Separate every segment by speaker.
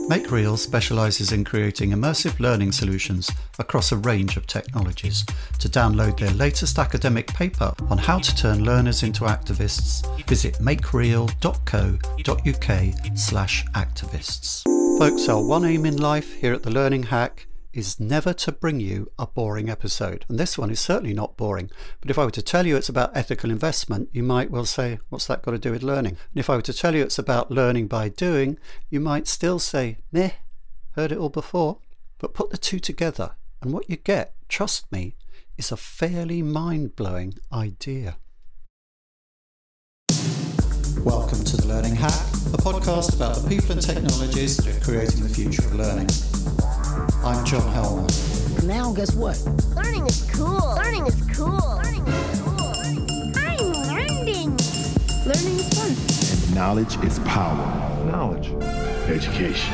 Speaker 1: MakeReal specialises in creating immersive learning solutions across a range of technologies. To download their latest academic paper on how to turn learners into activists, visit makereal.co.uk/activists. Folks, our one aim in life here at The Learning Hack is never to bring you a boring episode. And this one is certainly not boring. But if I were to tell you it's about ethical investment, you might well say, what's that got to do with learning? And if I were to tell you it's about learning by doing, you might still say, meh, heard it all before. But put the two together, and what you get, trust me, is a fairly mind-blowing idea. Welcome to The Learning Hack, a podcast about the people and technologies that are creating the future of learning. I'm John Helmer.
Speaker 2: Now guess what?
Speaker 3: Learning is cool. Learning is cool. Learning is cool. I'm learning.
Speaker 2: Learning is fun.
Speaker 4: And knowledge is power.
Speaker 5: Knowledge.
Speaker 4: Education.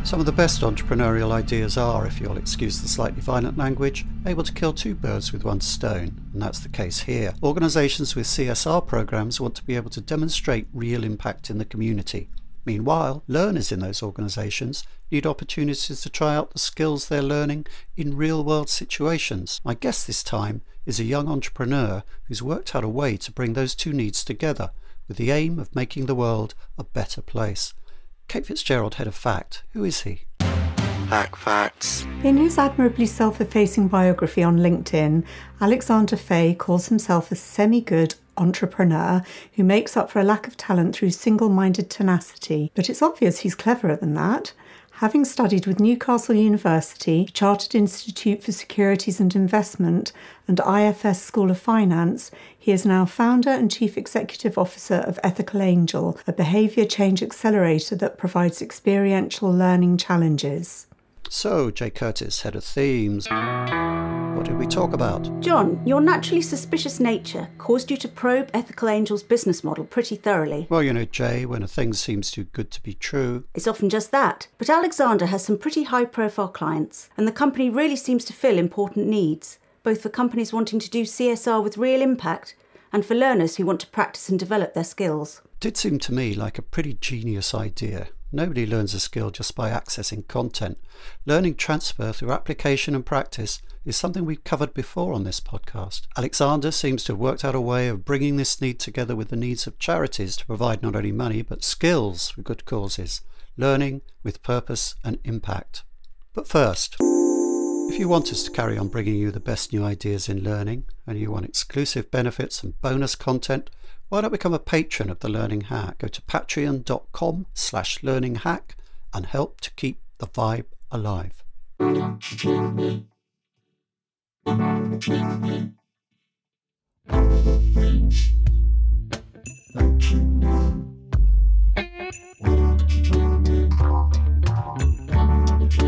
Speaker 1: Some of the best entrepreneurial ideas are, if you'll excuse the slightly violent language, able to kill two birds with one stone, and that's the case here. Organisations with CSR programmes want to be able to demonstrate real impact in the community. Meanwhile, learners in those organisations need opportunities to try out the skills they're learning in real-world situations. My guest this time is a young entrepreneur who's worked out a way to bring those two needs together with the aim of making the world a better place. Kate Fitzgerald, head of FACT. Who is he?
Speaker 6: Hack Facts.
Speaker 7: In his admirably self-effacing biography on LinkedIn, Alexander Fahie calls himself a semi-good entrepreneur who makes up for a lack of talent through single-minded tenacity. But it's obvious he's cleverer than that. Having studied with Newcastle University, Chartered Institute for Securities and Investment, and IFS School of Finance, he is now founder and chief executive officer of Ethical Angel, a behaviour change accelerator that provides experiential learning challenges.
Speaker 1: So, Jay Curtis, head of themes. What did we talk about?
Speaker 8: John, your naturally suspicious nature caused you to probe Ethical Angel's business model pretty thoroughly.
Speaker 1: Well, you know, Jay, when a thing seems too good to be true...
Speaker 8: It's often just that. But Alexander has some pretty high-profile clients, and the company really seems to fill important needs, both for companies wanting to do CSR with real impact and for learners who want to practice and develop their skills.
Speaker 1: It did seem to me like a pretty genius idea. Nobody learns a skill just by accessing content. Learning transfer through application and practice is something we've covered before on this podcast. Alexander seems to have worked out a way of bringing this need together with the needs of charities to provide not only money but skills for good causes, learning with purpose and impact. But first, if you want us to carry on bringing you the best new ideas in learning and you want exclusive benefits and bonus content, why not become a patron of The Learning Hack? Go to patreon.com/learninghack and help to keep the vibe alive.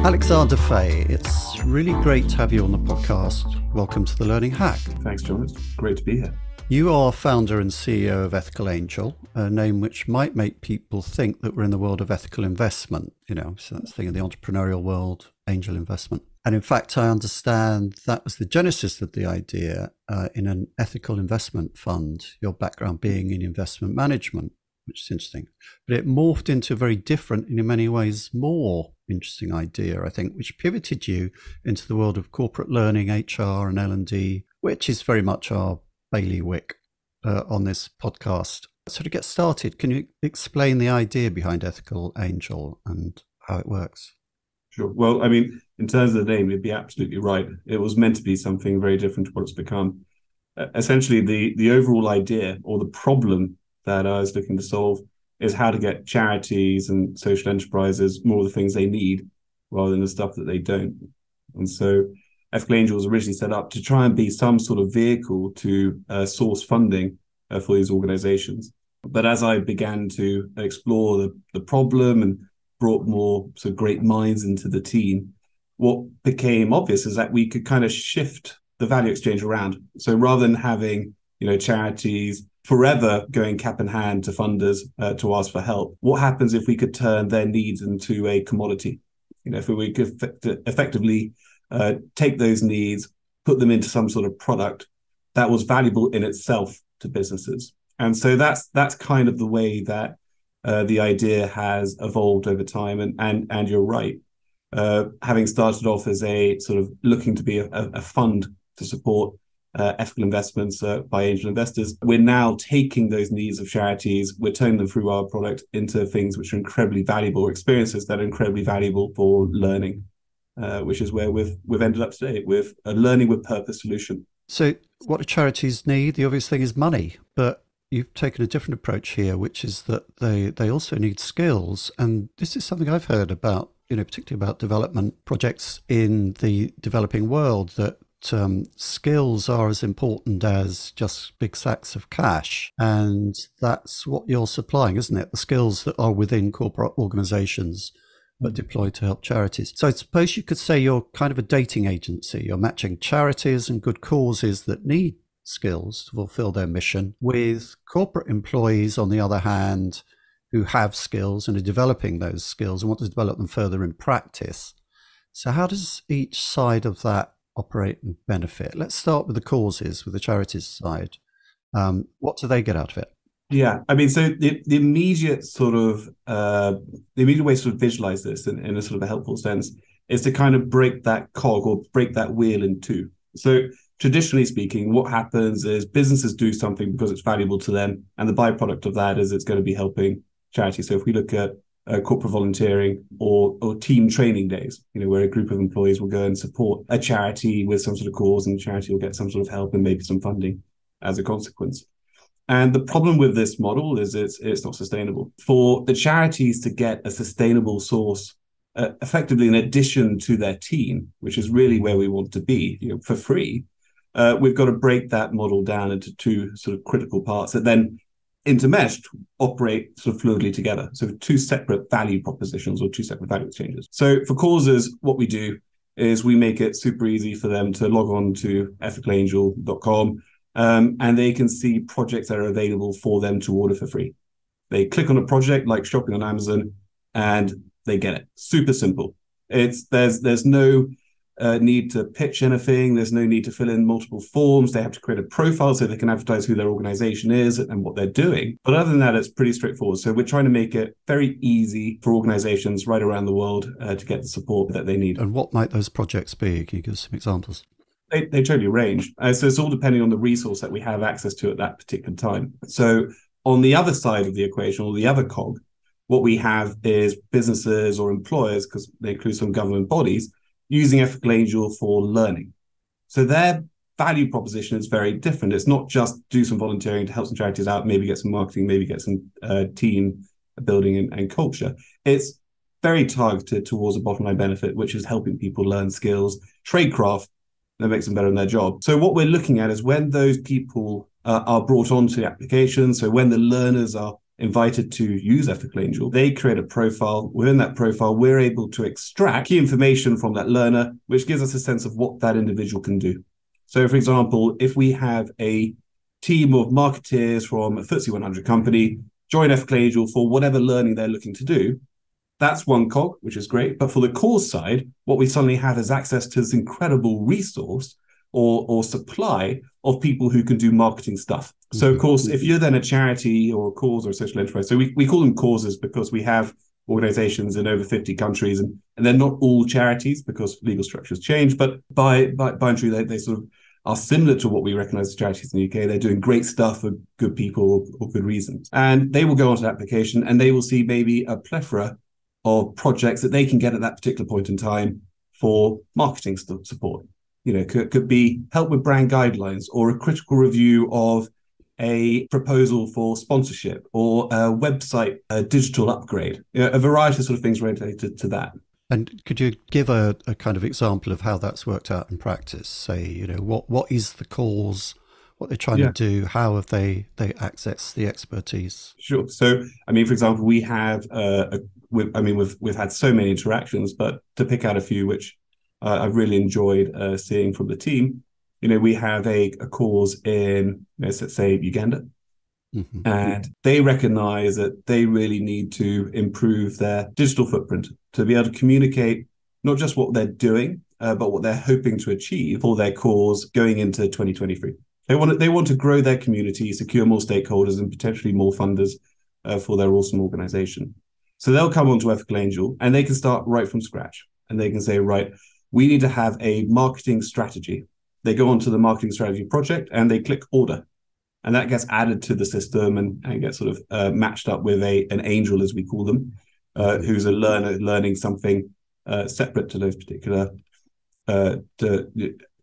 Speaker 1: Alexander Fahie, it's really great to have you on the podcast. Welcome to The Learning Hack.
Speaker 5: Thanks, John. It's great to be here.
Speaker 1: You are founder and CEO of Ethical Angel, a name which might make people think that we're in the world of ethical investment, you know, so that's the thing in the entrepreneurial world, angel investment. And in fact, I understand that was the genesis of the idea in an ethical investment fund, your background being in investment management, which is interesting. But it morphed into a very different, and in many ways more interesting idea, I think, which pivoted you into the world of corporate learning, HR and L&D, which is very much our bailiwick on this podcast. So to get started, can you explain the idea behind Ethical Angel and how it works?
Speaker 5: Sure. Well, I mean, in terms of the name, you'd be absolutely right. It was meant to be something very different to what it's become. Essentially, the overall idea or the problem that I was looking to solve is how to get charities and social enterprises more of the things they need rather than the stuff that they don't. And so Ethical Angel was originally set up to try and be some sort of vehicle to source funding for these organizations. But as I began to explore the problem and brought more sort of great minds into the team, what became obvious is that we could kind of shift the value exchange around. So rather than having, charities forever going cap in hand to funders to ask for help, what happens if we could turn their needs into a commodity? If we could effectively take those needs, put them into some sort of product, that was valuable in itself to businesses. And so that's kind of the way that the idea has evolved over time. And you're right. Having started off as a sort of looking to be a fund to support ethical investments by angel investors, we're now taking those needs of charities, we're turning them through our product into things which are incredibly valuable, experiences that are incredibly valuable for learning, which is where we've ended up today with a learning with purpose solution.
Speaker 1: So what do charities need? The obvious thing is money, but you've taken a different approach here, which is that they also need skills. And this is something I've heard about, particularly about development projects in the developing world, that skills are as important as just big sacks of cash. And that's what you're supplying, isn't it? The skills that are within corporate organizations but deployed to help charities. So I suppose you could say you're kind of a dating agency. You're matching charities and good causes that need skills to fulfill their mission with corporate employees, on the other hand, who have skills and are developing those skills and want to develop them further in practice. So how does each side of that operate and benefit? Let's start with the causes, with the charities side. What do they get out of it?
Speaker 5: Yeah, I mean, so the immediate way to sort of visualize this in a sort of a helpful sense is to kind of break that cog or break that wheel in two. So traditionally speaking, what happens is businesses do something because it's valuable to them, and the byproduct of that is it's going to be helping charity. So if we look at corporate volunteering or team training days, where a group of employees will go and support a charity with some sort of cause, and the charity will get some sort of help and maybe some funding as a consequence. And the problem with this model is it's not sustainable. For the charities to get a sustainable source, effectively in addition to their team, which is really where we want to be, for free, we've got to break that model down into two sort of critical parts that then intermeshed operate sort of fluidly together. So two separate value propositions or two separate value exchanges. So for causes, what we do is we make it super easy for them to log on to ethicalangel.com. And they can see projects that are available for them to order for free. They click on a project like shopping on Amazon and they get it. Super simple. There's no need to pitch anything. There's no need to fill in multiple forms. They have to create a profile so they can advertise who their organization is and what they're doing. But other than that, it's pretty straightforward. So we're trying to make it very easy for organizations right around the world to get the support that they need.
Speaker 1: And what might those projects be? Can you give us some examples?
Speaker 5: They totally range. So it's all depending on the resource that we have access to at that particular time. So on the other side of the equation, or the other cog, what we have is businesses or employers, because they include some government bodies, using Ethical Angel for learning. So their value proposition is very different. It's not just do some volunteering to help some charities out, maybe get some marketing, maybe get some team building and culture. It's very targeted towards a bottom line benefit, which is helping people learn skills, tradecraft, that makes them better in their job. So what we're looking at is when those people are brought onto the application, so when the learners are invited to use Ethical Angel, they create a profile. Within that profile, we're able to extract key information from that learner, which gives us a sense of what that individual can do. So, for example, if we have a team of marketeers from a FTSE 100 company join Ethical Angel for whatever learning they're looking to do, that's one cog, which is great. But for the cause side, what we suddenly have is access to this incredible resource or supply of people who can do marketing stuff. So, of course, if you're then a charity or a cause or a social enterprise, so we call them causes because we have organizations in over 50 countries, and they're not all charities because legal structures change. But by and true, they sort of are similar to what we recognize as charities in the UK. They're doing great stuff for good people or good reasons. And they will go onto the application and they will see maybe a plethora of projects that they can get at that particular point in time for marketing support. Could be help with brand guidelines or a critical review of a proposal for sponsorship or a website, a digital upgrade, a variety of sort of things related to that.
Speaker 1: And could you give a kind of example of how that's worked out in practice? Say, what is the cause, what they're trying to do, how have they access the expertise?
Speaker 5: Sure. So, I mean, for example, we have, we've had so many interactions, but to pick out a few, which I've really enjoyed seeing from the team, we have a cause in, let's say, Uganda. Mm-hmm. And they recognize that they really need to improve their digital footprint to be able to communicate not just what they're doing, but what they're hoping to achieve for their cause going into 2023. They want to grow their community, secure more stakeholders, and potentially more funders for their awesome organization. So they'll come onto Ethical Angel and they can start right from scratch. And they can say, right, we need to have a marketing strategy. They go onto the marketing strategy project and they click order. And that gets added to the system and gets sort of matched up with an angel, as we call them, who's a learner learning something separate to those particular,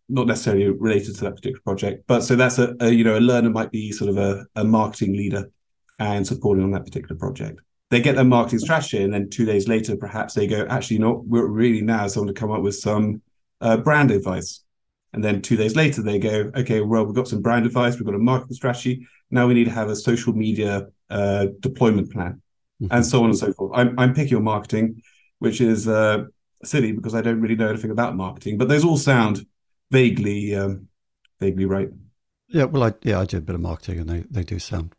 Speaker 5: not necessarily related to that particular project. But so that's a learner might be sort of a marketing leader and supporting on that particular project. They get their marketing strategy, and then 2 days later, perhaps they go, actually, we're really now someone to come up with some brand advice. And then 2 days later, they go, okay, well, we've got some brand advice, we've got a marketing strategy. Now we need to have a social media deployment plan, and so on and so forth. I'm picking on marketing, which is silly because I don't really know anything about marketing, but those all sound vaguely right.
Speaker 1: Yeah, well, I do a bit of marketing, and they do sound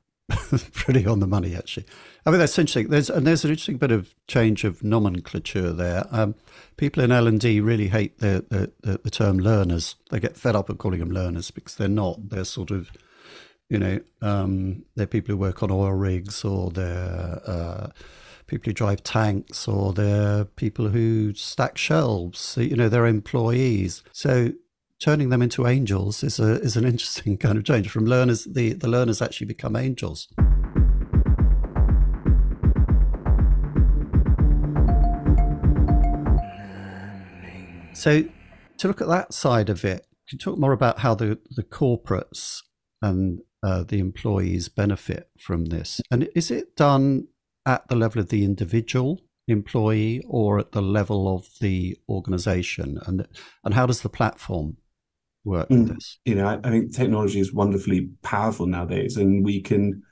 Speaker 1: pretty on the money, actually. I mean, that's interesting. There's an interesting bit of change of nomenclature there. People in L&D really hate the term learners. They get fed up of calling them learners because they're not. They're sort of, they're people who work on oil rigs, or they're people who drive tanks, or they're people who stack shelves. They're employees. So turning them into angels is an interesting kind of change. From learners, the learners actually become angels. So to look at that side of it, can you talk more about how the corporates and the employees benefit from this? And is it done at the level of the individual employee or at the level of the organization? And how does the platform work with this?
Speaker 5: I think technology is wonderfully powerful nowadays, and we can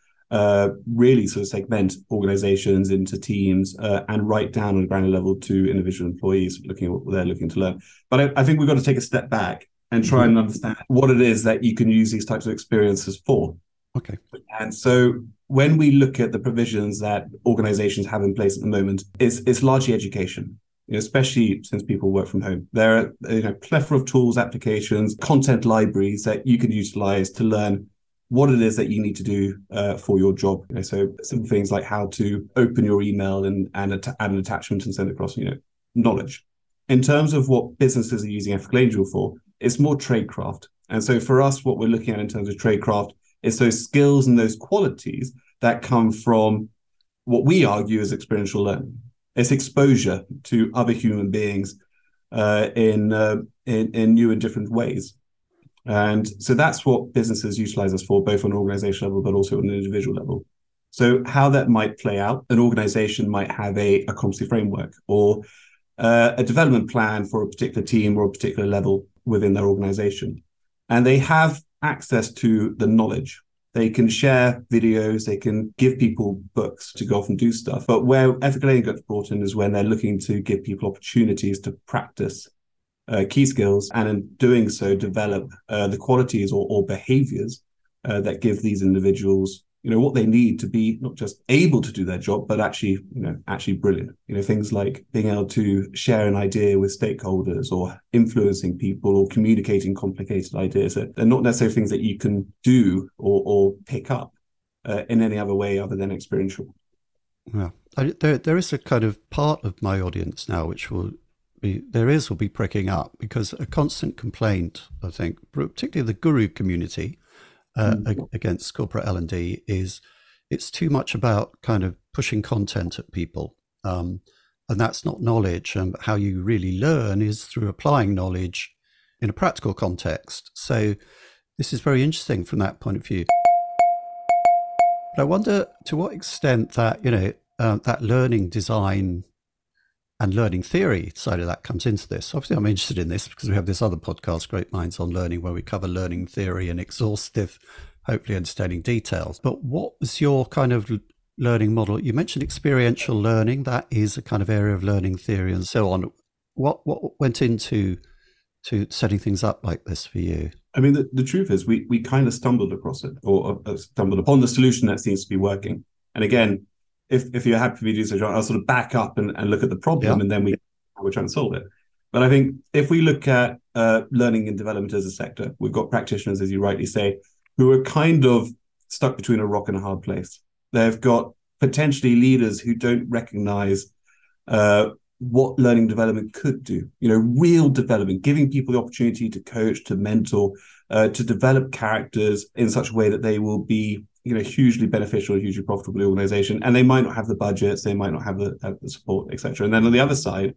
Speaker 5: really sort of segment organizations into teams and write down on a granular level to individual employees looking at what they're looking to learn. But I think we've got to take a step back and try and understand what it is that you can use these types of experiences for.
Speaker 1: Okay.
Speaker 5: And so when we look at the provisions that organizations have in place at the moment, it's largely education. Especially since people work from home. There are a plethora of tools, applications, content libraries that you can utilize to learn what it is that you need to do for your job. So simple things like how to open your email and add an attachment and send across, knowledge. In terms of what businesses are using Ethical Angel for, it's more tradecraft. And so for us, what we're looking at in terms of tradecraft is those skills and those qualities that come from what we argue is experiential learning. It's exposure to other human beings in new and different ways. And so that's what businesses utilize us for, both on an organization level, but also on an individual level. So how that might play out, an organization might have a competency framework or a development plan for a particular team or a particular level within their organization. And they have access to the knowledge. They can share videos, they can give people books to go off and do stuff. But where Ethical Angel gets brought in is when they're looking to give people opportunities to practice key skills, and in doing so, develop the qualities or behaviors that give these individuals, what they need to be not just able to do their job, but actually brilliant. Things like being able to share an idea with stakeholders, or influencing people, or communicating complicated ideas. They're not necessarily things that you can do or pick up in any other way other than experiential.
Speaker 1: Yeah, there is a kind of part of my audience now which will be pricking up, because a constant complaint, I think, particularly the guru community, against corporate L&D is it's too much about kind of pushing content at people, and that's not knowledge. And how you really learn is through applying knowledge in a practical context. So this is very interesting from that point of view. But I wonder to what extent that that learning design and learning theory side of that comes into this. Obviously, I'm interested in this because we have this other podcast, Great Minds on Learning, where we cover learning theory in exhaustive, hopefully entertaining details. But what was your kind of learning model? You mentioned experiential learning. That is a kind of area of learning theory and so on. What went into setting things up like this for you?
Speaker 5: I mean, the truth is we kind of stumbled across it, or stumbled upon the solution that seems to be working. And again, if you're happy for me to do so, John, I'll sort of back up and look at the problem, and then we're trying to solve it. But I think if we look at learning and development as a sector, we've got practitioners, as you rightly say, who are kind of stuck between a rock and a hard place. They've got potentially leaders who don't recognize what learning development could do. Real development, giving people the opportunity to coach, to mentor, to develop characters in such a way that they will be hugely beneficial, hugely profitable organization. And they might not have the budgets, they might not have the support, etc. And then on the other side,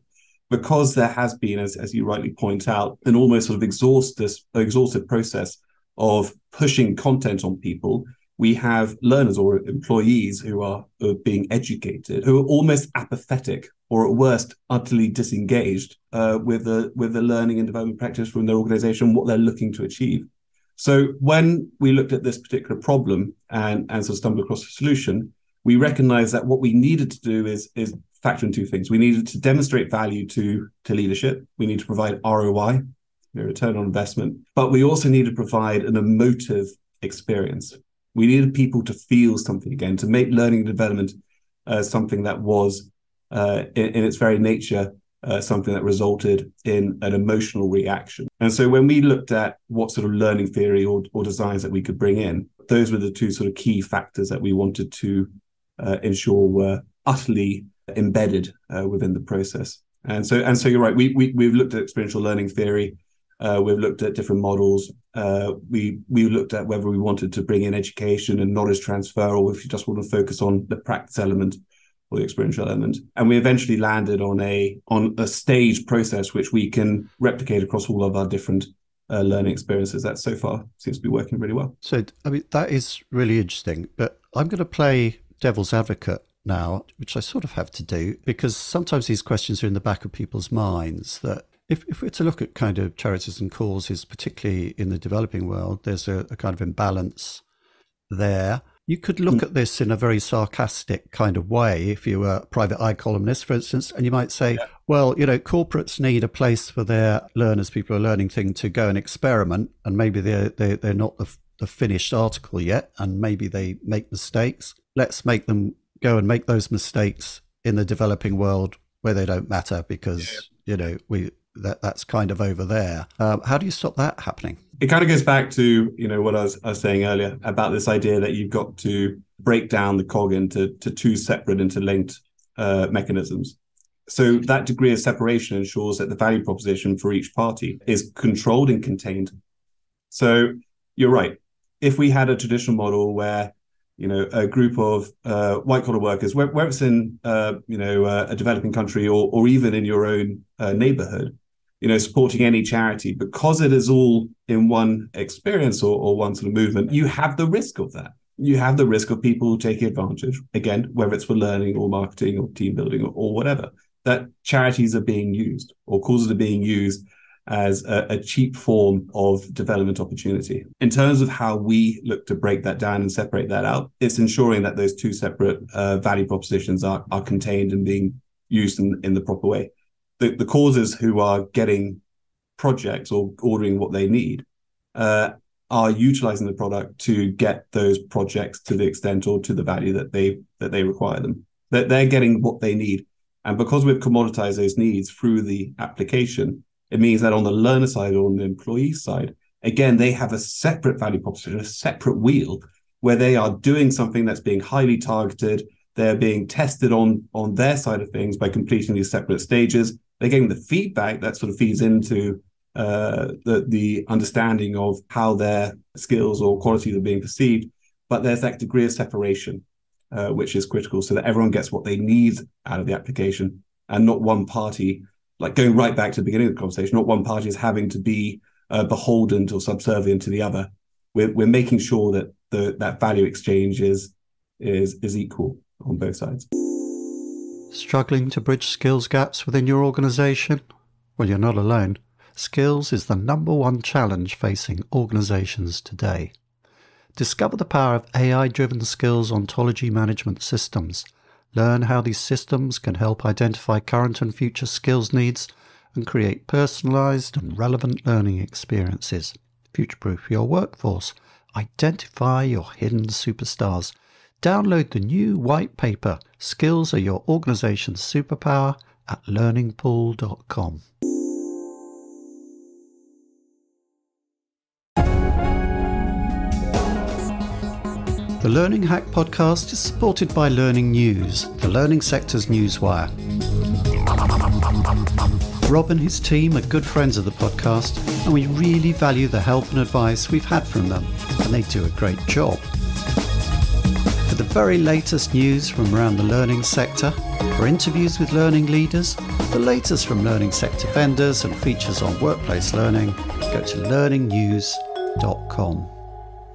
Speaker 5: because there has been, as you rightly point out, an almost sort of exhaustive process of pushing content on people, we have learners or employees who are being educated, who are almost apathetic or at worst utterly disengaged with the learning and development practice from their organization, what they're looking to achieve. So when we looked at this particular problem and sort of stumbled across a solution, we recognized that what we needed to do is factor in two things. We needed to demonstrate value to leadership. We need to provide ROI, return on investment, but we also need to provide an emotive experience. We needed people to feel something again, to make learning and development something that was, in its very nature, something that resulted in an emotional reaction. And so when we looked at what sort of learning theory or designs that we could bring in, those were the two sort of key factors that we wanted to ensure were utterly embedded within the process. And so you're right. We've looked at experiential learning theory. We've looked at different models. We looked at whether we wanted to bring in education and knowledge transfer, or if you just want to focus on the practice element or the experiential element. And we eventually landed on a staged process which we can replicate across all of our different learning experiences. That so far seems to be working really well.
Speaker 1: So, I mean, that is really interesting. But I'm going to play devil's advocate now, which I sort of have to do, because sometimes these questions are in the back of people's minds that if we're to look at kind of charities and causes, particularly in the developing world, there's a kind of imbalance there. You could look at this in a very sarcastic kind of way if you were a private eye columnist, for instance, and you might say, well, corporates need a place for their learners, people who are learning thing, to go and experiment, and maybe they're not the finished article yet, and maybe they make mistakes. Let's make them go and make those mistakes in the developing world where they don't matter, because that's kind of over there. How do you stop that happening?
Speaker 5: It kind of goes back to what I was saying earlier about this idea that you've got to break down the cog into two separate interlinked mechanisms. So that degree of separation ensures that the value proposition for each party is controlled and contained. So you're right. If we had a traditional model where a group of white collar workers, where it's in a developing country or even in your own neighborhood, supporting any charity, because it is all in one experience or one sort of movement, you have the risk of that. You have the risk of people taking advantage, again, whether it's for learning or marketing or team building or whatever, that charities are being used or causes are being used as a cheap form of development opportunity. In terms of how we look to break that down and separate that out, it's ensuring that those two separate value propositions are contained and being used in the proper way. The causes who are getting projects or ordering what they need are utilizing the product to get those projects to the extent or to the value that they require them. That they're getting what they need. And because we've commoditized those needs through the application, it means that on the learner side or on the employee side, again, they have a separate value proposition, a separate wheel, where they are doing something that's being highly targeted. They're being tested on their side of things by completing these separate stages. They're getting the feedback that sort of feeds into the understanding of how their skills or qualities are being perceived. But there's that degree of separation, which is critical, so that everyone gets what they need out of the application, and not one party, like going right back to the beginning of the conversation, not one party is having to be beholden or subservient to the other. We're making sure that that value exchange is equal on both sides.
Speaker 1: Struggling to bridge skills gaps within your organisation? Well, you're not alone. Skills is the number one challenge facing organisations today. Discover the power of AI-driven skills ontology management systems. Learn how these systems can help identify current and future skills needs and create personalised and relevant learning experiences. Future-proof your workforce. Identify your hidden superstars. Download the new white paper, Skills Are Your Organization's Superpower, at learningpool.com. The Learning Hack podcast is supported by Learning News, the learning sector's newswire. Rob and his team are good friends of the podcast, and we really value the help and advice we've had from them, and they do a great job. For the very latest news from around the learning sector, for interviews with learning leaders, the latest from learning sector vendors and features on workplace learning, go to learningnews.com.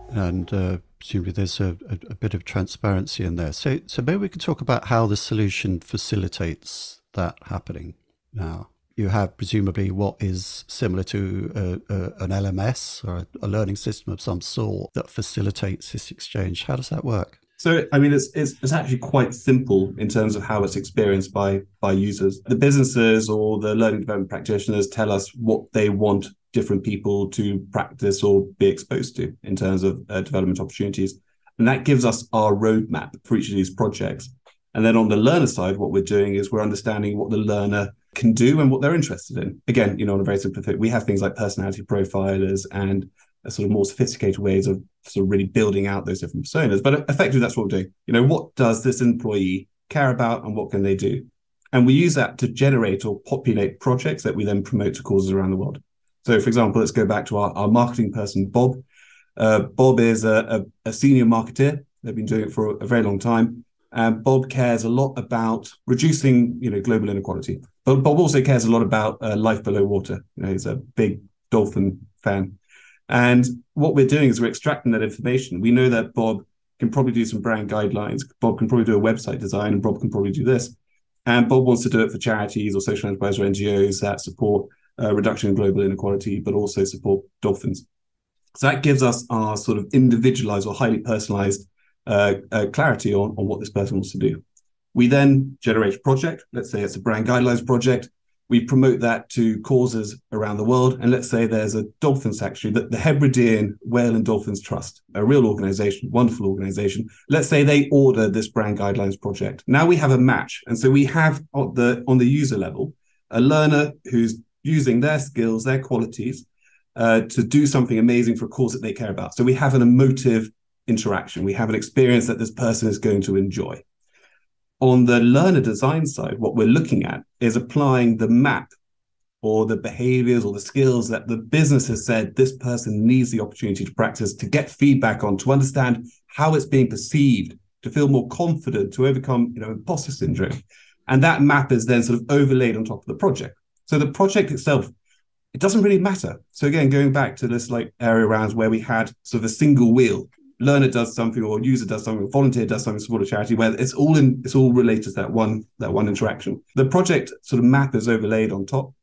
Speaker 1: And presumably there's a bit of transparency in there. So maybe we could talk about how the solution facilitates that happening now. You have presumably what is similar to an LMS or a learning system of some sort that facilitates this exchange. How does that work?
Speaker 5: So, I mean, it's actually quite simple in terms of how it's experienced by users. The businesses or the learning development practitioners tell us what they want different people to practice or be exposed to in terms of development opportunities. And that gives us our roadmap for each of these projects. And then on the learner side, what we're doing is we're understanding what the learner can do and what they're interested in. Again, on a very simple, we have things like personality profilers and sort of more sophisticated ways of sort of really building out those different personas. But effectively, that's what we're doing. What does this employee care about and what can they do? And we use that to generate or populate projects that we then promote to causes around the world. So, for example, let's go back to our marketing person, Bob. Bob is a senior marketeer. They've been doing it for a very long time. And Bob cares a lot about reducing, global inequality. But Bob also cares a lot about life below water. He's a big dolphin fan. And what we're doing is we're extracting that information. We know that Bob can probably do some brand guidelines. Bob can probably do a website design, and Bob can probably do this. And Bob wants to do it for charities or social enterprise or NGOs that support reduction in global inequality, but also support dolphins. So that gives us our sort of individualized or highly personalized clarity on what this person wants to do. We then generate a project. Let's say it's a brand guidelines project. We promote that to causes around the world. And let's say there's a dolphin sanctuary, the Hebridean Whale and Dolphins Trust, a real organization, wonderful organization. Let's say they order this brand guidelines project. Now we have a match. And so we have on the user level, a learner who's using their skills, their qualities to do something amazing for a cause that they care about. So we have an emotive interaction. We have an experience that this person is going to enjoy. On the learner design side, what we're looking at is applying the map or the behaviors or the skills that the business has said this person needs the opportunity to practice, to get feedback on, to understand how it's being perceived, to feel more confident, to overcome, imposter syndrome. And that map is then sort of overlaid on top of the project. So the project itself, it doesn't really matter. So again, going back to this area around where we had sort of a single wheel, learner does something or user does something, or volunteer does something, support a charity, where it's all related to that one interaction. The project sort of map is overlaid on top,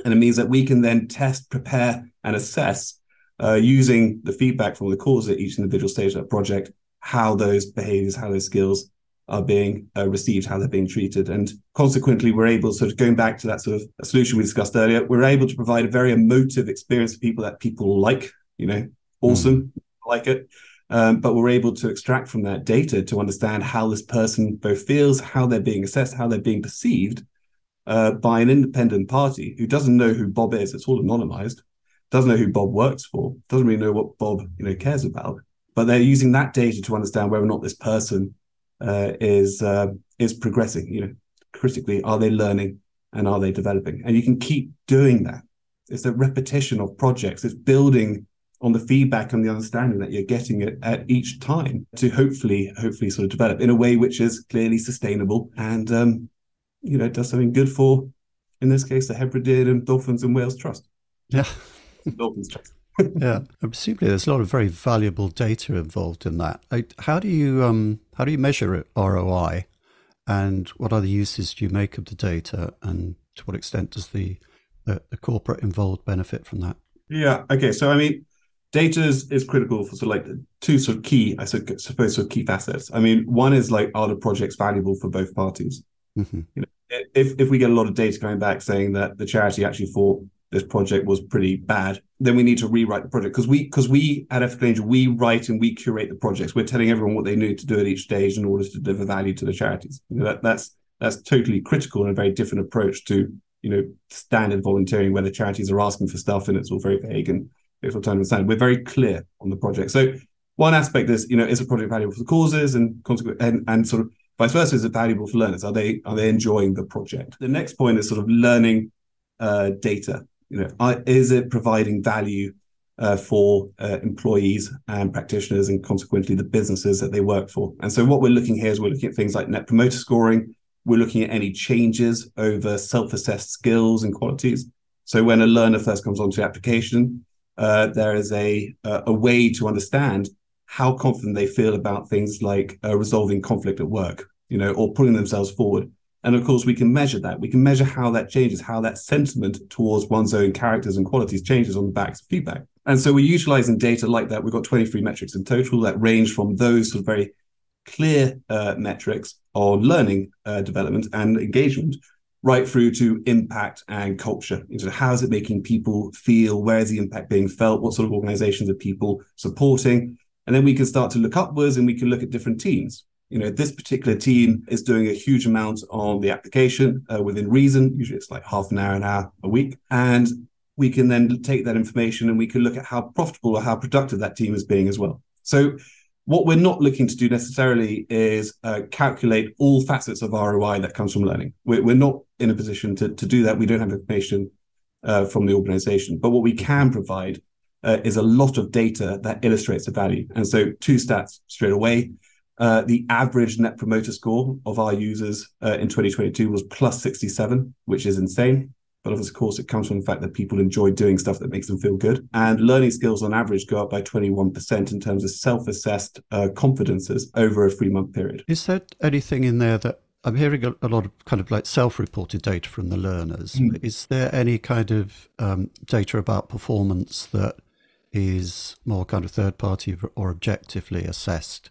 Speaker 5: and it means that we can then test, prepare, and assess using the feedback from the cause at each individual stage of that project, how those behaviors, how those skills are being received, how they're being treated. And consequently, we're able, sort of going back to that sort of solution we discussed earlier, we're able to provide a very emotive experience for people that people like, awesome, like it. But we're able to extract from that data to understand how this person both feels, how they're being assessed, how they're being perceived by an independent party who doesn't know who Bob is. It's all anonymized, doesn't know who Bob works for, doesn't really know what Bob cares about. But they're using that data to understand whether or not this person is progressing. Critically, are they learning and are they developing? And you can keep doing that. It's a repetition of projects. It's building on the feedback and the understanding that you're getting at each time to hopefully sort of develop in a way which is clearly sustainable and, does something good for, in this case, the Hebridean Dolphins and Whales Trust.
Speaker 1: Yeah.
Speaker 5: Dolphins Trust.
Speaker 1: Yeah. And presumably there's a lot of very valuable data involved in that. How do you measure ROI, and what other uses do you make of the data, and to what extent does the corporate involved benefit from that?
Speaker 5: Yeah. Okay. So, data is critical for sort of two sort of key, I suppose, sort of key facets. One is are the projects valuable for both parties? Mm-hmm. If we get a lot of data coming back saying that the charity actually thought this project was pretty bad, then we need to rewrite the project because we at Ethical Angel, we write and we curate the projects. We're telling everyone what they need to do at each stage in order to deliver value to the charities. That's totally critical and a very different approach to standard volunteering, where the charities are asking for stuff and it's all very vague and people trying to understand. We're very clear on the project. So one aspect is, is a project valuable for the causes, and sort of vice versa, is it valuable for learners? Are they enjoying the project? The next point is sort of learning data. Is it providing value for employees and practitioners, and consequently the businesses that they work for? And so what we're looking here is we're looking at things like net promoter scoring. We're looking at any changes over self-assessed skills and qualities. So when a learner first comes onto the application, there is a way to understand how confident they feel about things like resolving conflict at work, or putting themselves forward. And of course, we can measure that. We can measure how that changes, how that sentiment towards one's own characters and qualities changes on the back of feedback. And so we're utilizing data like that. We've got 23 metrics in total that range from those sort of very clear metrics on learning development and engagement, right through to impact and culture. How is it making people feel? Where is the impact being felt? What sort of organizations are people supporting? And then we can start to look upwards, and we can look at different teams. This particular team is doing a huge amount on the application within reason. Usually it's like half an hour a week. And we can then take that information and we can look at how profitable or how productive that team is being as well. So what we're not looking to do necessarily is calculate all facets of ROI that comes from learning. We're not in a position to do that. We don't have information from the organization. But what we can provide is a lot of data that illustrates the value. And so 2 stats straight away. The average net promoter score of our users in 2022 was plus 67, which is insane. But of course, it comes from the fact that people enjoy doing stuff that makes them feel good. And learning skills on average go up by 21% in terms of self-assessed confidences over a 3-month period.
Speaker 1: Is there anything in there that I'm hearing a lot of kind of like self-reported data from the learners? But is there any kind of data about performance that is more kind of third party or objectively assessed?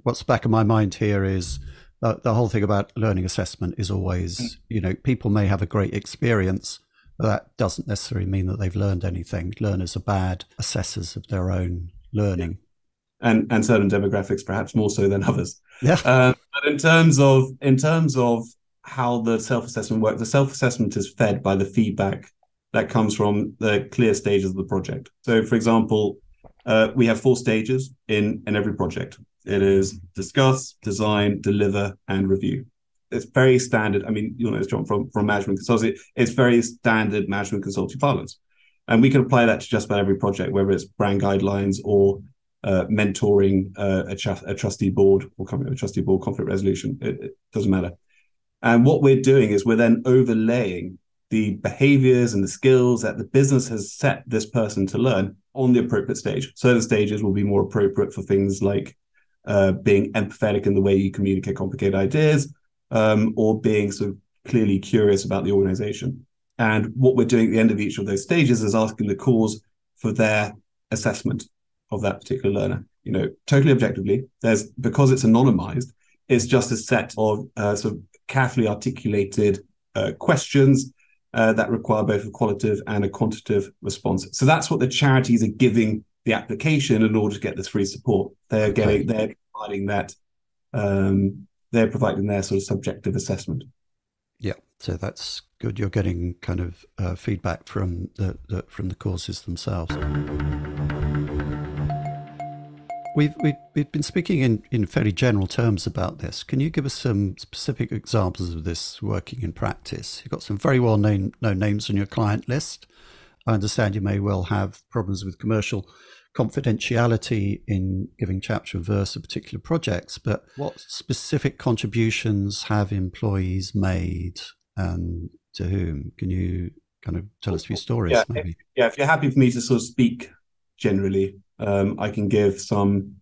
Speaker 1: What's back of my mind here is the whole thing about learning assessment is always, people may have a great experience, but that doesn't necessarily mean that they've learned anything. Learners are bad assessors of their own learning.
Speaker 5: And certain demographics perhaps more so than others.
Speaker 1: Yeah.
Speaker 5: But in terms of how the self-assessment works, the self-assessment is fed by the feedback that comes from the clear stages of the project. So, for example, we have 4 stages in every project. It is discuss, design, deliver, and review. It's very standard. I mean, you'll know this, John, from management consulting. It's very standard management consulting parlance. And we can apply that to just about every project, whether it's brand guidelines or mentoring a trustee board or coming up with a trustee board conflict resolution. It doesn't matter. And what we're doing is we're then overlaying the behaviors and the skills that the business has set this person to learn on the appropriate stage. Certain stages will be more appropriate for things like being empathetic in the way you communicate complicated ideas, or being sort of clearly curious about the organization. And what we're doing at the end of each of those stages is asking the cause for their assessment of that particular learner. Totally objectively, because it's anonymized, it's just a set of sort of carefully articulated questions that require both a qualitative and a quantitative response. So that's what the charities are giving the application in order to get this free support. They're providing that. They're providing their sort of subjective assessment.
Speaker 1: Yeah, so that's good. You're getting kind of feedback from the courses themselves. We've been speaking in fairly general terms about this. Can you give us some specific examples of this working in practice? You've got some very well-known names on your client list. I understand you may well have problems with commercial confidentiality in giving chapter and verse of particular projects, but what specific contributions have employees made, and to whom? Can you kind of tell us a few stories, maybe?
Speaker 5: If you're happy for me to sort of speak generally, I can give some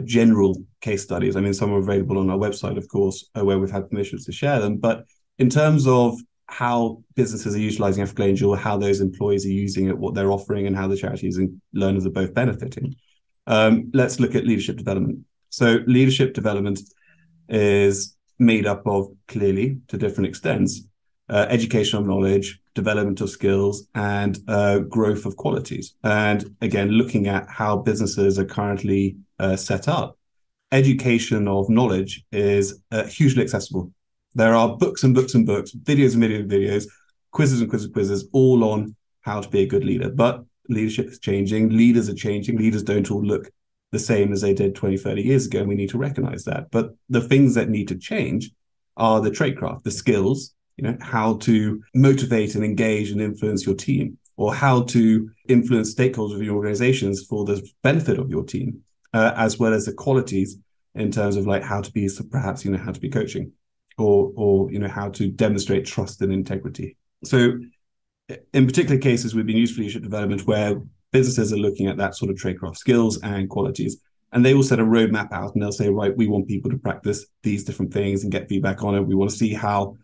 Speaker 5: general case studies. I mean, some are available on our website, of course, where we've had permissions to share them. But in terms of how businesses are utilizing Ethical Angel, how those employees are using it, what they're offering, and how the charities and learners are both benefiting, let's look at leadership development. So leadership development is made up of, clearly, to different extents, education of knowledge, development of skills, and growth of qualities. And again, looking at how businesses are currently set up, education of knowledge is hugely accessible. There are books and books and books, videos and videos, quizzes and quizzes and quizzes, all on how to be a good leader. But leadership is changing. Leaders are changing. Leaders don't all look the same as they did 20, 30 years ago, and we need to recognize that. But the things that need to change are the tradecraft, the skills, how to motivate and engage and influence your team, or how to influence stakeholders of your organizations for the benefit of your team, as well as the qualities in terms of like how to be, perhaps, how to be coaching, or how to demonstrate trust and integrity. So in particular cases, we've been used for leadership development where businesses are looking at that sort of tradecraft, skills and qualities, and they will set a roadmap out, and they'll say, right, we want people to practice these different things and get feedback on it. We want to see how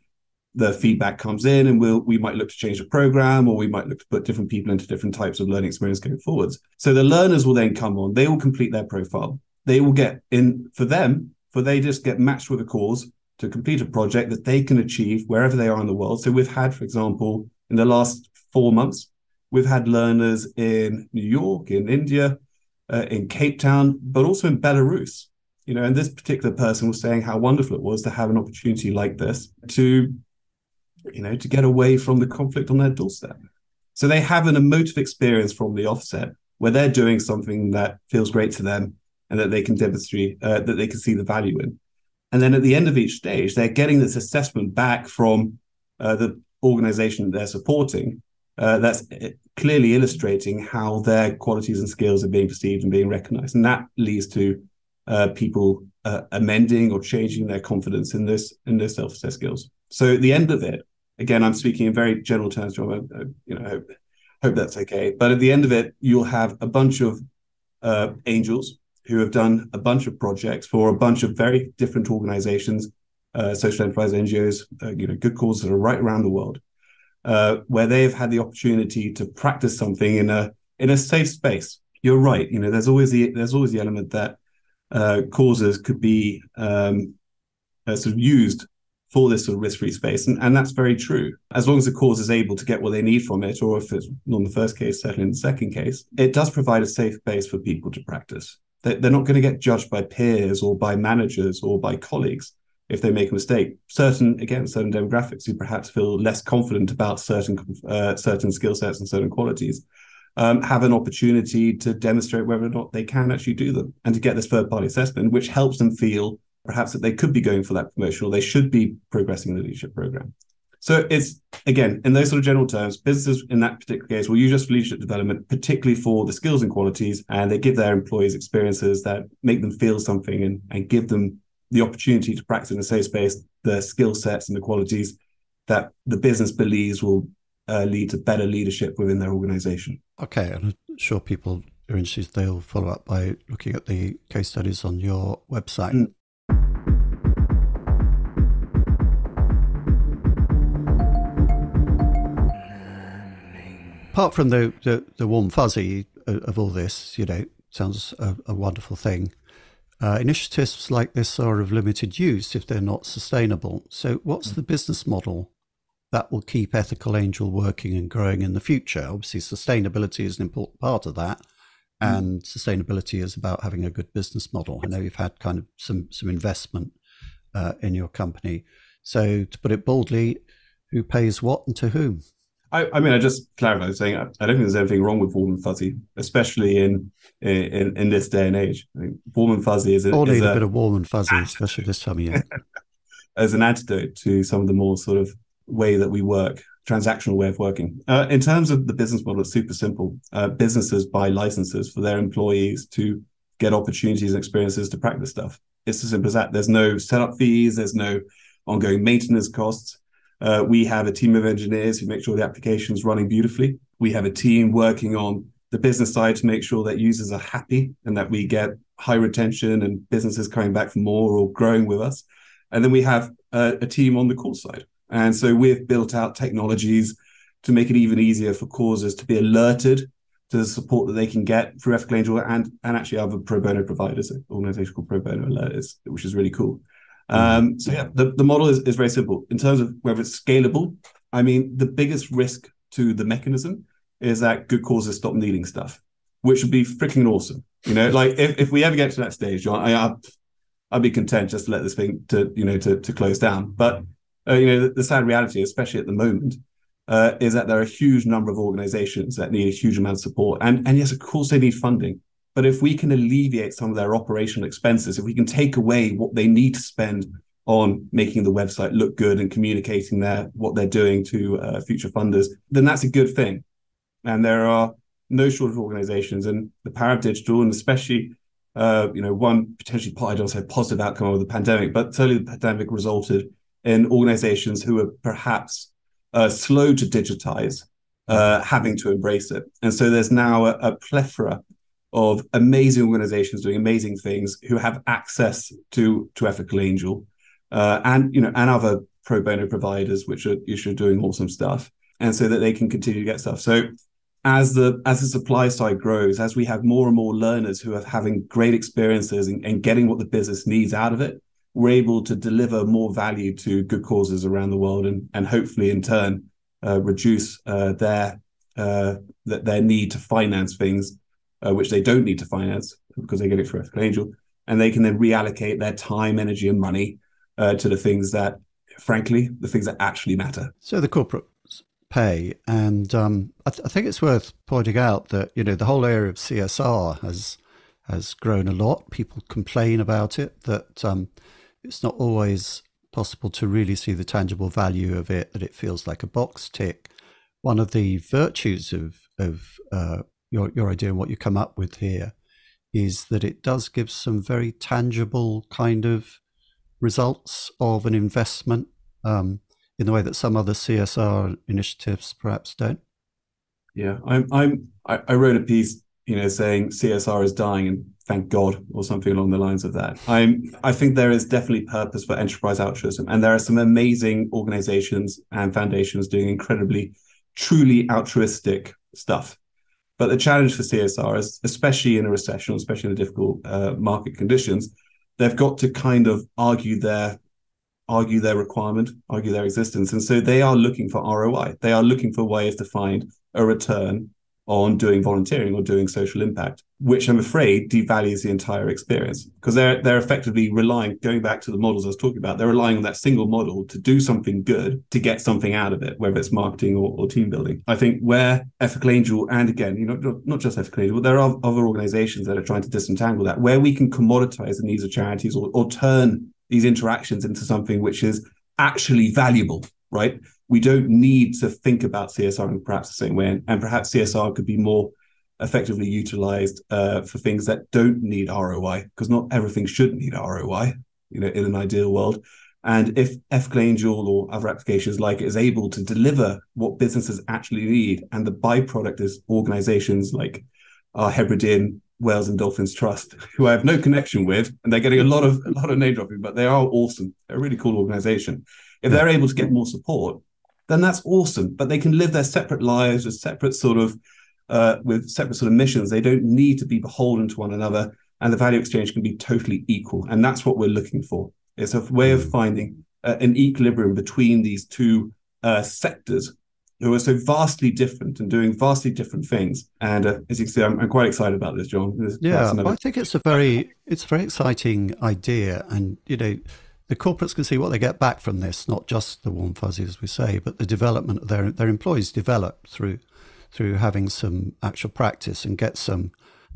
Speaker 5: the feedback comes in, and we might look to change the program, or we might look to put different people into different types of learning experience going forwards. So the learners will then come on, they will complete their profile. They will get in, they just get matched with a cause to complete a project that they can achieve wherever they are in the world. So we've had, for example, in the last 4 months, we've had learners in New York, in India, in Cape Town, but also in Belarus. And this particular person was saying how wonderful it was to have an opportunity like this to get away from the conflict on their doorstep. So they have an emotive experience from the offset where they're doing something that feels great to them and that they can demonstrate, that they can see the value in. And then at the end of each stage, they're getting this assessment back from the organization they're supporting that's clearly illustrating how their qualities and skills are being perceived and being recognized. And that leads to people amending or changing their confidence in their self-assessed skills. So at the end of it, again, I'm speaking in very general terms, John, hope that's okay. But at the end of it, you'll have a bunch of angels who have done a bunch of projects for a bunch of very different organizations, social enterprise NGOs, good causes that are right around the world, where they have had the opportunity to practice something in a safe space. You're right. There's always the element that causes could be sort of used for this sort of risk-free space, and that's very true. As long as the cause is able to get what they need from it, or if it's not in the first case, certainly in the second case, it does provide a safe space for people to practice. They're not going to get judged by peers or by managers or by colleagues if they make a mistake. Certain demographics who perhaps feel less confident about certain skill sets and certain qualities have an opportunity to demonstrate whether or not they can actually do them, and to get this third-party assessment, which helps them feel perhaps that they could be going for that promotion, or they should be progressing in the leadership program. So it's, again, in those sort of general terms, businesses in that particular case will use us for leadership development, particularly for the skills and qualities, and they give their employees experiences that make them feel something and give them the opportunity to practice in a safe space the skill sets and the qualities that the business believes will lead to better leadership within their organization.
Speaker 1: Okay, and I'm sure people who are interested, they'll follow up by looking at the case studies on your website. Apart from the warm fuzzy of all this, sounds a wonderful thing. Initiatives like this are of limited use if they're not sustainable. So what's the business model that will keep Ethical Angel working and growing in the future? Obviously, sustainability is an important part of that. And sustainability is about having a good business model. I know you've had kind of some investment in your company. So to put it boldly, who pays what and to whom?
Speaker 5: I just clarify saying I don't think there's anything wrong with warm and fuzzy, especially in this day and age. I think warm and fuzzy is
Speaker 1: all need a bit of warm and fuzzy, especially this time of year.
Speaker 5: As an antidote to some of the more sort of way that we work, transactional way of working. In terms of the business model, it's super simple. Businesses buy licenses for their employees to get opportunities and experiences to practice stuff. It's as simple as that. There's no setup fees. There's no ongoing maintenance costs. We have a team of engineers who make sure the application is running beautifully. We have a team working on the business side to make sure that users are happy and that we get high retention and businesses coming back for more or growing with us. And then we have a team on the cause side. And so we've built out technologies to make it even easier for causes to be alerted to the support that they can get through Ethical Angel and actually other pro bono providers, an organization called Pro Bono Alert, which is really cool. So yeah, the model is very simple. In terms of whether it's scalable, I mean, the biggest risk to the mechanism is that good causes stop needing stuff, which would be freaking awesome. Like if we ever get to that stage, John, I'd be content just to let this thing to close down. But the sad reality, especially at the moment, is that there are a huge number of organizations that need a huge amount of support. And yes, of course, they need funding. But if we can alleviate some of their operational expenses, if we can take away what they need to spend on making the website look good and communicating what they're doing to future funders, then that's a good thing. And there are no shortage of organizations, and the power of digital, and especially one potentially, I don't say positive outcome of the pandemic, but certainly the pandemic resulted in organizations who are perhaps slow to digitize, having to embrace it. And so there's now a plethora of amazing organizations doing amazing things who have access to Ethical Angel, and other pro bono providers which are usually doing awesome stuff, and so that they can continue to get stuff. So as the supply side grows, as we have more and more learners who are having great experiences and getting what the business needs out of it, we're able to deliver more value to good causes around the world, and hopefully in turn reduce their need to finance things which they don't need to finance because they get it through Ethical Angel, and they can then reallocate their time, energy, and money to the things that, frankly, the things that actually matter.
Speaker 1: So the corporates pay, and I think it's worth pointing out that the whole area of CSR has grown a lot. People complain about it, that it's not always possible to really see the tangible value of it, that it feels like a box tick. One of the virtues of your idea and what you come up with here is that it does give some very tangible kind of results of an investment, in the way that some other CSR initiatives perhaps don't.
Speaker 5: Yeah, I wrote a piece, saying CSR is dying, and thank God, or something along the lines of that. I think there is definitely purpose for enterprise altruism, and there are some amazing organizations and foundations doing incredibly, truly altruistic stuff. But the challenge for CSR is, especially in a recession, especially in the difficult market conditions, they've got to kind of argue their requirement, argue their existence. And so they are looking for ROI. They are looking for ways to find a return on doing volunteering or doing social impact, which I'm afraid devalues the entire experience, because they're effectively relying, going back to the models I was talking about, they're relying on that single model to do something good, to get something out of it, whether it's marketing or team building. I think where Ethical Angel, and again, not just Ethical Angel, but there are other organizations that are trying to disentangle that, where we can commoditize the needs of charities or turn these interactions into something which is actually valuable, right? We don't need to think about CSR in perhaps the same way, and perhaps CSR could be more effectively utilized for things that don't need ROI, because not everything should need ROI, in an ideal world. And if Ethical Angel or other applications like it is able to deliver what businesses actually need, and the byproduct is organizations like our Hebridean Whales and Dolphins Trust, who I have no connection with, and they're getting a lot of name dropping, but they are awesome. They're a really cool organization. If they're able to get more support, then that's awesome. But they can live their separate lives with separate sort of missions. They don't need to be beholden to one another, and the value exchange can be totally equal. And that's what we're looking for. It's a way of finding an equilibrium between these two sectors who are so vastly different and doing vastly different things. And as you can see, I'm quite excited about this, John.
Speaker 1: I think it's a very exciting idea, and the corporates can see what they get back from this, not just the warm fuzzy, as we say, but the development of their employees develop through having some actual practice and get some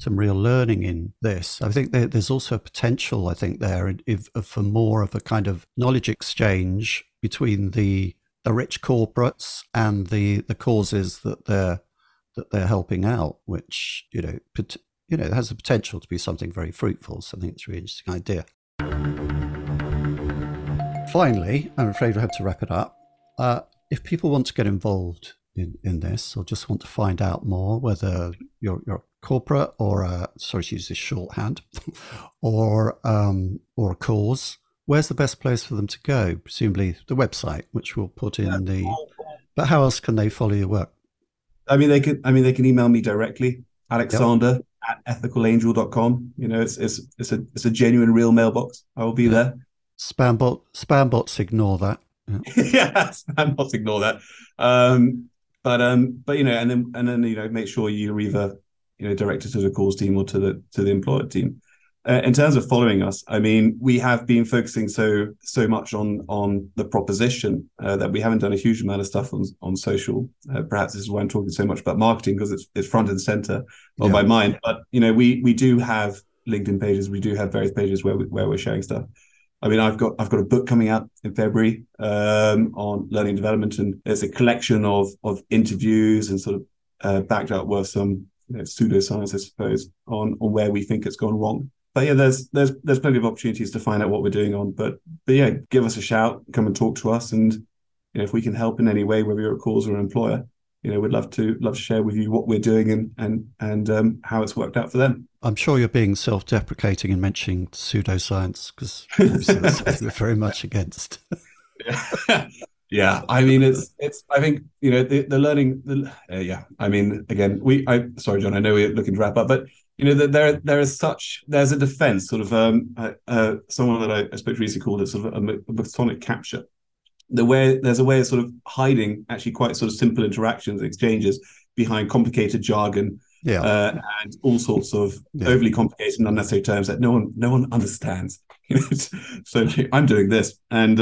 Speaker 1: real learning in this. I think there's also a potential, I think, there for more of a kind of knowledge exchange between the rich corporates and the causes that they're helping out, which has the potential to be something very fruitful. So I think it's a really interesting idea. Finally, I'm afraid we have to wrap it up. If people want to get involved in this, or just want to find out more, whether you're a corporate or sorry to use this shorthand, or a cause, where's the best place for them to go? Presumably the website, which we'll put in the. But how else can they follow your work?
Speaker 5: They can email me directly, Alexander at ethicalangel.com. It's a genuine, real mailbox. I will be there.
Speaker 1: Spam bots ignore that.
Speaker 5: Yeah, spam bots ignore that. But and then make sure you're either directed to the cause team or to the employer team. In terms of following us, I mean, we have been focusing so much on the proposition that we haven't done a huge amount of stuff on social. Perhaps this is why I'm talking so much about marketing, because it's front and center of my mind. But we do have LinkedIn pages. We do have various pages where we're sharing stuff. I mean, I've got a book coming out in February on learning and development, and it's a collection of interviews and sort of backed up with some pseudoscience, I suppose, on where we think it's gone wrong. But yeah, there's plenty of opportunities to find out what we're doing on. But yeah, give us a shout, come and talk to us, and if we can help in any way, whether you're a cause or an employer, we'd love to share with you what we're doing and how it's worked out for them.
Speaker 1: I'm sure you're being self-deprecating and mentioning pseudoscience, because obviously that's something we're very much against.
Speaker 5: Yeah, I mean, it's. I think the learning. Yeah, I mean, again, sorry, John. I know we're looking to wrap up, but there's a defense, sort of someone that I spoke to recently called it sort of a Platonic capture. There's a way of sort of hiding actually quite sort of simple interactions, exchanges behind complicated jargon, and all sorts of overly complicated and unnecessary terms that no one understands. So I'm doing this, and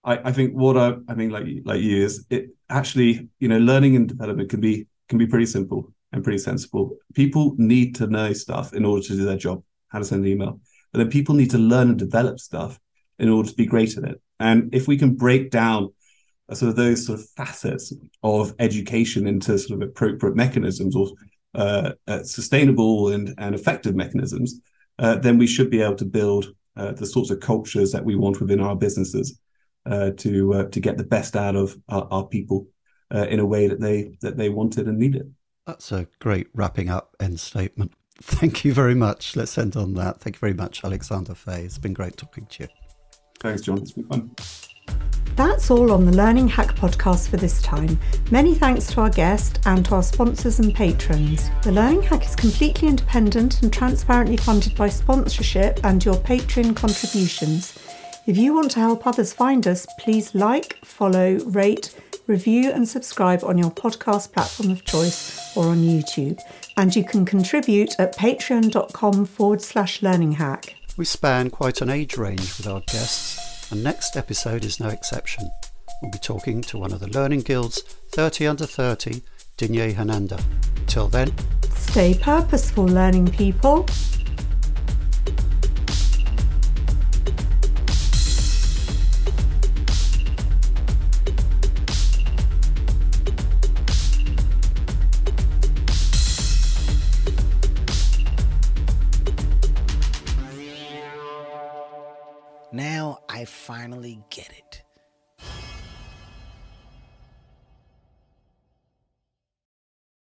Speaker 5: I think what I mean, like you, is it actually, learning and development can be pretty simple and pretty sensible. People need to know stuff in order to do their job, how to send an email. But then people need to learn and develop stuff in order to be great at it. And if we can break down sort of those sort of facets of education into sort of appropriate mechanisms, or sustainable and effective mechanisms, then we should be able to build the sorts of cultures that we want within our businesses to get the best out of our people in a way that they wanted and needed.
Speaker 1: That's a great wrapping up end statement. Thank you very much. Let's end on that. Thank you very much, Alexander Fahie. It's been great talking to you.
Speaker 5: Thanks, John. It's been fun.
Speaker 7: That's all on the Learning Hack podcast for this time. Many thanks to our guest and to our sponsors and patrons. The Learning Hack is completely independent and transparently funded by sponsorship and your Patreon contributions. If you want to help others find us, please like, follow, rate, review and subscribe on your podcast platform of choice or on YouTube. And you can contribute at patreon.com/learninghack.
Speaker 1: We span quite an age range with our guests, and next episode is no exception. We'll be talking to one of the Learning Guild's 30 under 30, Dinye Hananda. Until then,
Speaker 7: stay purposeful, learning people.
Speaker 2: Now I finally get it.